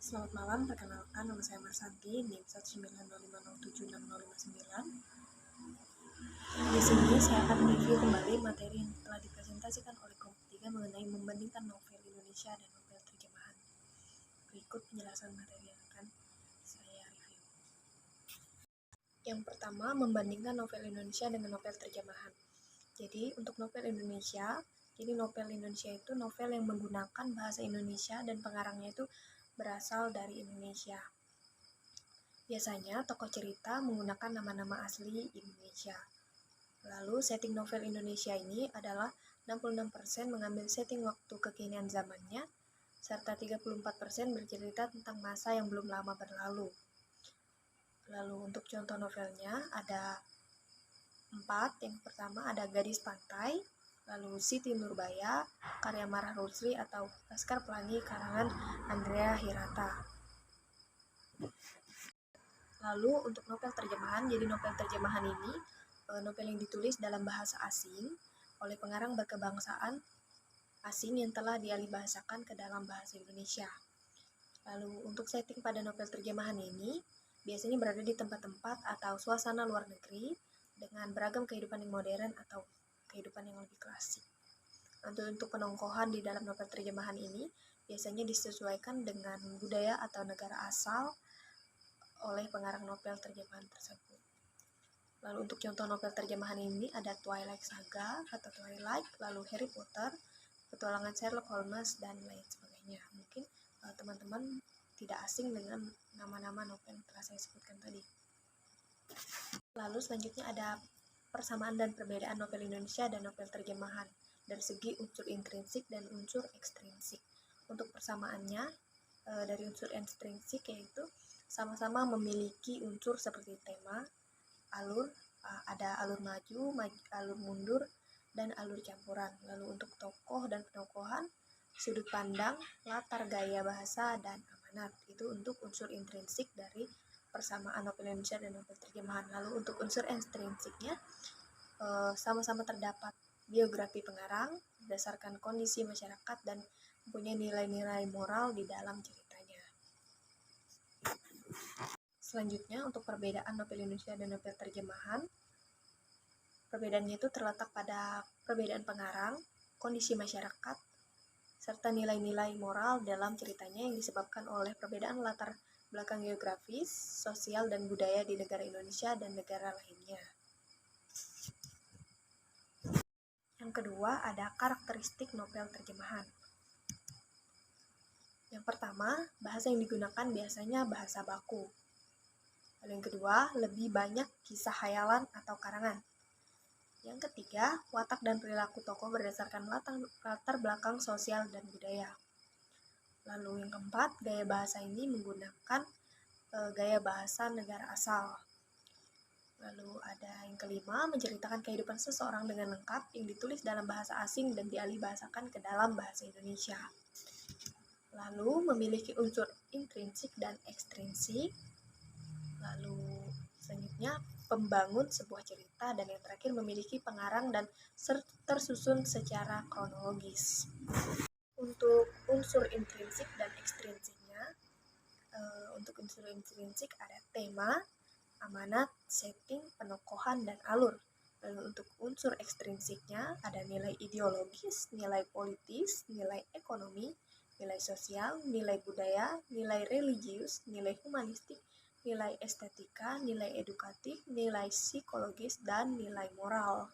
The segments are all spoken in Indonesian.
Selamat malam, perkenalkan nama saya Marsanti, NIM 190507659. Di sini saya akan mereview kembali materi yang telah dipresentasikan oleh kelompok 3 mengenai membandingkan novel Indonesia dan novel terjemahan. Berikut penjelasan materi yang akan saya review. Yang pertama, membandingkan novel Indonesia dengan novel terjemahan. Jadi, untuk novel Indonesia, novel Indonesia itu novel yang menggunakan bahasa Indonesia dan pengarangnya itu berasal dari Indonesia. Biasanya tokoh cerita menggunakan nama-nama asli Indonesia. Lalu setting novel Indonesia ini adalah 66% mengambil setting waktu kekinian zamannya, serta 34% bercerita tentang masa yang belum lama berlalu. Lalu untuk contoh novelnya ada 4. Yang pertama ada Gadis Pantai, lalu Siti Nurbaya, karya Marah Rusli atau Laskar Pelangi karangan Andrea Hirata. Lalu untuk novel terjemahan, jadi novel terjemahan ini novel yang ditulis dalam bahasa asing oleh pengarang berkebangsaan asing yang telah dialihbahasakan ke dalam bahasa Indonesia. Lalu untuk setting pada novel terjemahan ini biasanya berada di tempat-tempat atau suasana luar negeri dengan beragam kehidupan yang modern atau kehidupan yang lebih klasik. Untuk penongkohan di dalam novel terjemahan ini biasanya disesuaikan dengan budaya atau negara asal oleh pengarang novel terjemahan tersebut. Lalu untuk contoh novel terjemahan ini ada Twilight Saga atau Twilight, lalu Harry Potter, Petualangan Sherlock Holmes, dan lain sebagainya. Mungkin teman-teman tidak asing dengan nama-nama novel yang telah saya sebutkan tadi. Lalu selanjutnya ada persamaan dan perbedaan novel Indonesia dan novel terjemahan dari segi unsur intrinsik dan unsur ekstrinsik. Untuk persamaannya dari unsur intrinsik yaitu sama-sama memiliki unsur seperti tema, alur, ada alur maju, alur mundur, dan alur campuran. Lalu untuk tokoh dan penokohan, sudut pandang, latar gaya bahasa, dan amanat. Itu untuk unsur intrinsik dari persamaan novel Indonesia dan novel terjemahan. Lalu untuk unsur ekstrinsiknya, sama-sama terdapat biografi pengarang berdasarkan kondisi masyarakat dan mempunyai nilai-nilai moral di dalam ceritanya. Selanjutnya untuk perbedaan novel Indonesia dan novel terjemahan, perbedaannya itu terletak pada perbedaan pengarang, kondisi masyarakat, serta nilai-nilai moral dalam ceritanya yang disebabkan oleh perbedaan latar belakang geografis, sosial, dan budaya di negara Indonesia dan negara lainnya. Yang kedua ada karakteristik novel terjemahan. Yang pertama, bahasa yang digunakan biasanya bahasa baku. Lalu yang kedua, lebih banyak kisah hayalan atau karangan. Yang ketiga, watak dan perilaku tokoh berdasarkan latar belakang sosial dan budaya. Lalu yang keempat, gaya bahasa ini menggunakan gaya bahasa negara asal. Lalu ada yang kelima, menceritakan kehidupan seseorang dengan lengkap yang ditulis dalam bahasa asing dan dialihbahasakan ke dalam bahasa Indonesia. Lalu memiliki unsur intrinsik dan ekstrinsik. Lalu selanjutnya pembangun sebuah cerita, dan yang terakhir memiliki pengarang dan tersusun secara kronologis. Untuk unsur intrinsik dan ekstrinsiknya, untuk unsur intrinsik ada tema, amanat, setting, penokohan, dan alur. Lalu untuk unsur ekstrinsiknya ada nilai ideologis, nilai politis, nilai ekonomi, nilai sosial, nilai budaya, nilai religius, nilai humanistik, nilai estetika, nilai edukatif, nilai psikologis, dan nilai moral.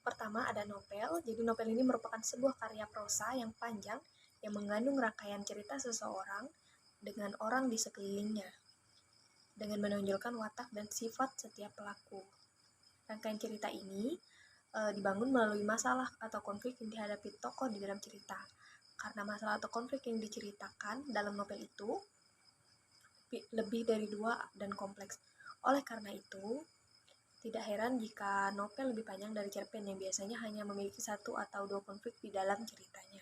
Pertama ada novel. Jadi novel ini merupakan sebuah karya prosa yang panjang yang mengandung rangkaian cerita seseorang dengan orang di sekelilingnya, dengan menonjolkan watak dan sifat setiap pelaku. Rangkaian cerita ini dibangun melalui masalah atau konflik yang dihadapi tokoh di dalam cerita. Karena masalah atau konflik yang diceritakan dalam novel itu lebih dari 2 dan kompleks. Oleh karena itu, tidak heran jika novel lebih panjang dari cerpen yang biasanya hanya memiliki 1 atau 2 konflik di dalam ceritanya.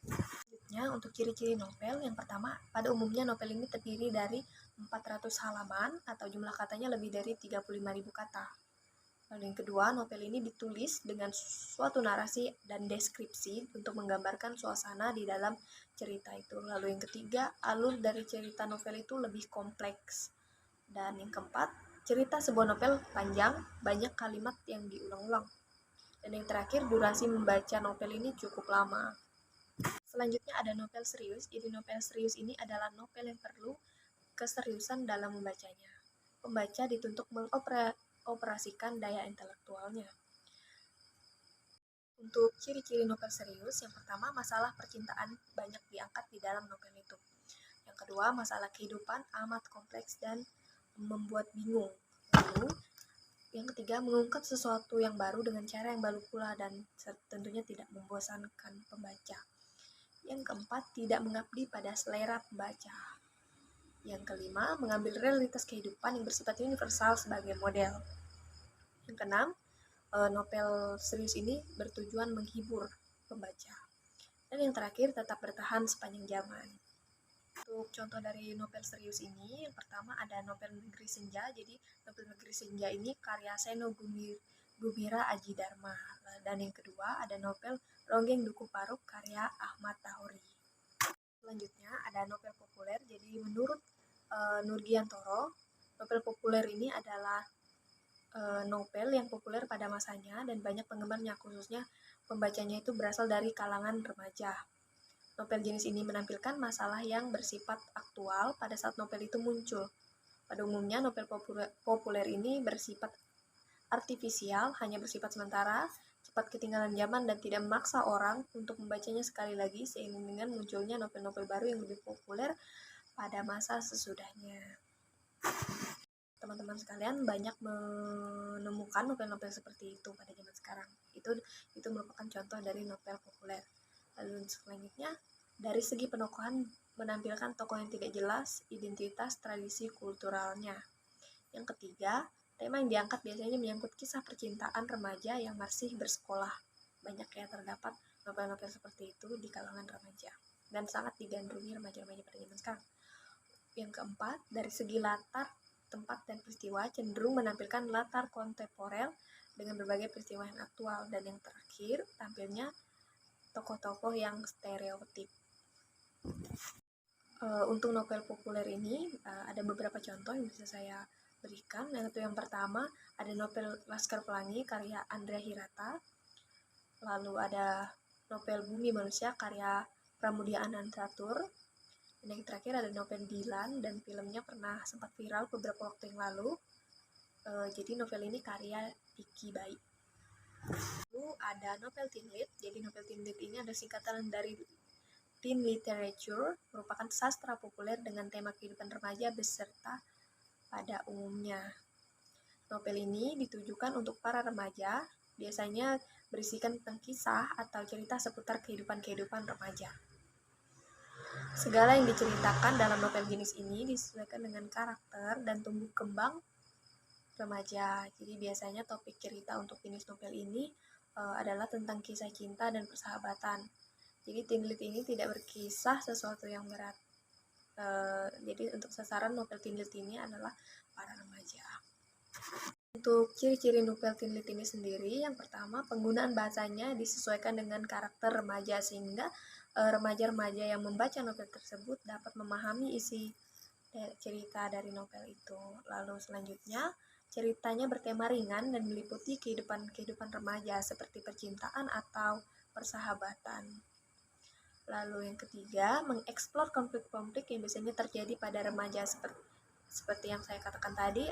Selanjutnya, untuk ciri-ciri novel, yang pertama, pada umumnya novel ini terdiri dari 400 halaman atau jumlah katanya lebih dari 35.000 kata. Lalu yang kedua, novel ini ditulis dengan suatu narasi dan deskripsi untuk menggambarkan suasana di dalam cerita itu. Lalu yang ketiga, alur dari cerita novel itu lebih kompleks. Dan yang keempat, cerita sebuah novel panjang, banyak kalimat yang diulang-ulang. Dan yang terakhir, durasi membaca novel ini cukup lama. Selanjutnya ada novel serius. Jadi novel serius ini adalah novel yang perlu keseriusan dalam membacanya. Pembaca dituntut mengoperasikan daya intelektualnya. Untuk ciri-ciri novel serius, yang pertama, masalah percintaan banyak diangkat di dalam novel itu. Yang kedua, masalah kehidupan amat kompleks dan membuat bingung. Lalu, yang ketiga, mengungkap sesuatu yang baru dengan cara yang baru pula dan tentunya tidak membosankan pembaca. Yang keempat, tidak mengabdi pada selera pembaca. Yang kelima, mengambil realitas kehidupan yang bersifat universal sebagai model. Yang keenam, novel serius ini bertujuan menghibur pembaca. Dan yang terakhir, tetap bertahan sepanjang zaman. Untuk contoh dari novel serius ini, yang pertama ada novel Negeri Senja. Jadi novel Negeri Senja ini karya Seno Gumira Aji Dharma. Dan yang kedua ada novel Ronggeng Duku Paruk karya Ahmad Tahori. Selanjutnya ada novel populer. Jadi menurut Nurgiantoro, novel populer ini adalah novel yang populer pada masanya dan banyak penggemarnya, khususnya pembacanya itu berasal dari kalangan remaja. Novel jenis ini menampilkan masalah yang bersifat aktual pada saat novel itu muncul. Pada umumnya, novel populer ini bersifat artifisial, hanya bersifat sementara, cepat ketinggalan zaman dan tidak memaksa orang untuk membacanya sekali lagi, seiring dengan munculnya novel-novel baru yang lebih populer pada masa sesudahnya. Teman-teman sekalian banyak menemukan novel-novel seperti itu pada zaman sekarang. Itu merupakan contoh dari novel populer. Lalu selanjutnya, dari segi penokohan menampilkan tokoh yang tidak jelas, identitas, tradisi, kulturalnya. Yang ketiga, tema yang diangkat biasanya menyangkut kisah percintaan remaja yang masih bersekolah. Banyak ya terdapat novel-novel seperti itu di kalangan remaja dan sangat digandrungi remaja-remaja pada zaman sekarang. Yang keempat, dari segi latar, tempat, dan peristiwa cenderung menampilkan latar kontemporer dengan berbagai peristiwa yang aktual. Dan yang terakhir, tampilnya tokoh-tokoh yang stereotip. Untuk novel populer ini ada beberapa contoh yang bisa saya berikan. Yang pertama ada novel Laskar Pelangi karya Andrea Hirata. Lalu ada novel Bumi Manusia karya Pramudia Anantatur. Dan yang terakhir ada novel Dilan dan filmnya pernah sempat viral beberapa waktu yang lalu. Jadi novel ini karya Diki Baik. Lalu ada novel teen lit. Jadi novel teen lit ini ada singkatan dari teen literature, merupakan sastra populer dengan tema kehidupan remaja beserta pada umumnya. Novel ini ditujukan untuk para remaja, biasanya berisikan tentang kisah atau cerita seputar kehidupan remaja. Segala yang diceritakan dalam novel jenis ini disesuaikan dengan karakter dan tumbuh kembang remaja. Jadi biasanya topik cerita untuk jenis novel ini adalah tentang kisah cinta dan persahabatan. Jadi teen lit ini tidak berkisah sesuatu yang berat. Jadi untuk sasaran novel teen lit ini adalah para remaja. Untuk ciri-ciri novel teen lit ini sendiri, yang pertama penggunaan bahasanya disesuaikan dengan karakter remaja sehingga remaja-remaja yang membaca novel tersebut dapat memahami isi cerita dari novel itu. Lalu selanjutnya ceritanya bertema ringan dan meliputi kehidupan remaja seperti percintaan atau persahabatan. Lalu yang ketiga, mengeksplor konflik-konflik yang biasanya terjadi pada remaja seperti yang saya katakan tadi,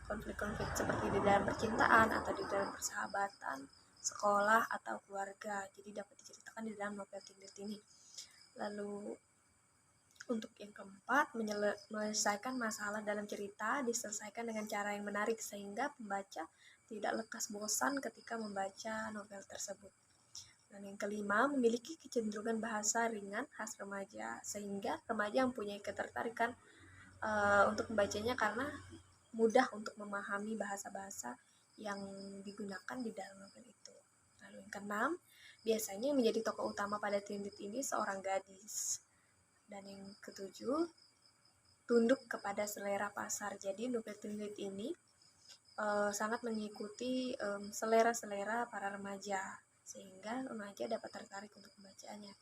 konflik-konflik seperti di dalam percintaan atau di dalam persahabatan, sekolah atau keluarga. Jadi dapat diceritakan di dalam novel teen lit ini. Lalu untuk yang keempat, menyelesaikan masalah dalam cerita diselesaikan dengan cara yang menarik sehingga pembaca tidak lekas bosan ketika membaca novel tersebut. Dan yang kelima, memiliki kecenderungan bahasa ringan khas remaja, sehingga remaja mempunyai ketertarikan untuk membacanya karena mudah untuk memahami bahasa-bahasa yang digunakan di dalam novel itu. Lalu yang keenam, biasanya menjadi tokoh utama pada teen lit ini seorang gadis. Dan yang ketujuh, tunduk kepada selera pasar. Jadi novel teen lit ini sangat mengikuti selera-selera para remaja, sehingga remaja dapat tertarik untuk membacanya.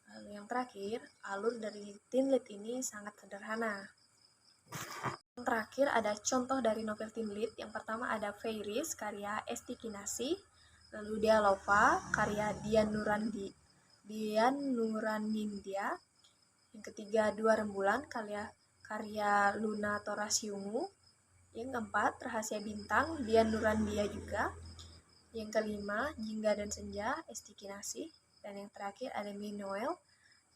Lalu yang terakhir, alur dari Teen Lit ini sangat sederhana. Yang terakhir ada contoh dari novel Teen Lit. Yang pertama ada Fairies karya Esti Kinasih, lalu Dialova karya Dian Nuranindya. Yang ketiga Dua Rembulan karya Luna Torasiungu. Yang keempat Rahasia Bintang Dian Nurandia juga. Yang kelima Jingga dan Senja Esti Kinasih. Dan yang terakhir ada Minoel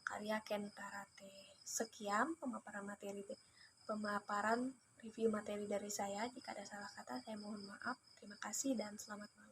karya Kentarate. Sekian pemaparan review materi dari saya. Jika ada salah kata, saya mohon maaf. Terima kasih dan selamat malam.